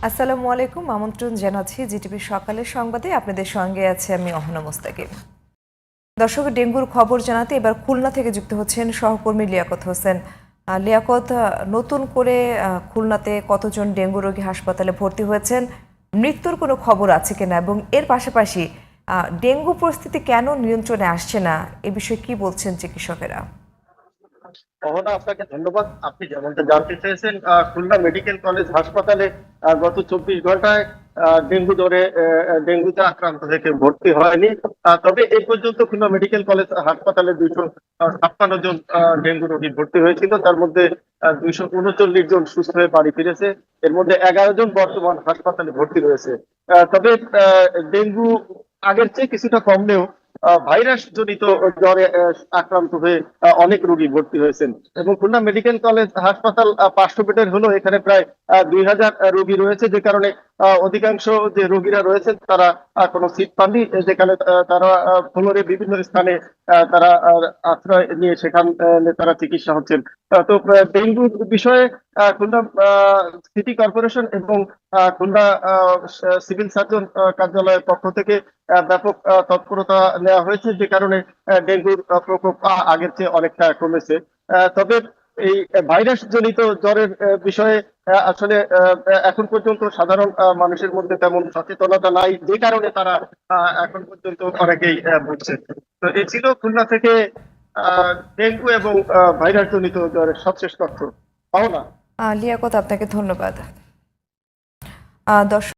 আসসালামু আলাইকুম, আমন্ত্রণ জানাচ্ছি জিটিভি সকালের সংবাদে। আপনাদের সঙ্গে আছে আমি অহনা মোস্তাকিম। দর্শক, ডেঙ্গুর খবর জানাতে এবার খুলনা থেকে যুক্ত হচ্ছেন সহকর্মী লিয়াকত হোসেন। লিয়াকত, নতুন করে খুলনাতে কতজন ডেঙ্গু রোগী হাসপাতালে ভর্তি হয়েছেন, মৃত্যুর কোনো খবর আছে কিনা, এবং এর পাশাপাশি ডেঙ্গু পরিস্থিতি কেন নিয়ন্ত্রণে আসছে না, এ বিষয়ে কি বলছেন চিকিৎসকেরা? অহনা, আপনাকে ধন্যবাদ। আপনি যেমনটা জানতে চেয়েছেন, খুলনা মেডিকেল কলেজ হাসপাতালে গত 24 ঘন্টায় ডেঙ্গুতে আক্রান্ত হয়ে কেউ ভর্তি হয়নি। তবে এই পর্যন্ত খুলনা মেডিকেল কলেজ হাসপাতালে 256 জন ডেঙ্গু রোগী ভর্তি হয়েছিল। তার মধ্যে 239 জন সুস্থ হয়ে বাড়ি ফিরেছে। এর মধ্যে 11 জন বর্তমান হাসপাতালে ভর্তি রয়েছে। তবে ডেঙ্গু আগের চেয়ে কিছুটা কমলেও ভাইরাস জনিত জ্বরে আক্রান্ত হয়ে অনেক রোগী ভর্তি হয়েছেন। এবং খুলনা মেডিকেল কলেজ হাসপাতাল 500 বেডের হলো, এখানে প্রায় 2000 রোগী রয়েছে, যে কারণে অধিকাংশ যে রোগীরা রয়েছেন তারা কোনো সিট পাননি, যেখানে তারা ফ্লোরে বিভিন্ন স্থানে তারা আশ্রয় নিয়ে সেখানে তারা চিকিৎসা হচ্ছেন। তো ডেঙ্গুর বিষয়ে খুলনা সিটি কর্পোরেশন এবং খুলনা সিভিল সার্জন কার্যালয়ের পক্ষ থেকে ব্যাপক তৎপরতা নেওয়া হয়েছে, যে কারণে ডেঙ্গুর প্রকোপ আগের চেয়ে অনেকটা কমেছে। তবে এই ভাইরাস জনিত জ্বরের বিষয়ে আসলে এখন পর্যন্ত সাধারণ মানুষের মধ্যে তেমন সচেতনতা নাই, যে কারণে তারা এখন পর্যন্ত অনেকেই ভুগছে। তো এই ছিল খুলনা থেকে ডেঙ্গু এবং ভাইরাস জনিত জ্বরের সবশেষ তথ্য। পাও না। লিয়াকত, আপনাকে ধন্যবাদ। দর্শক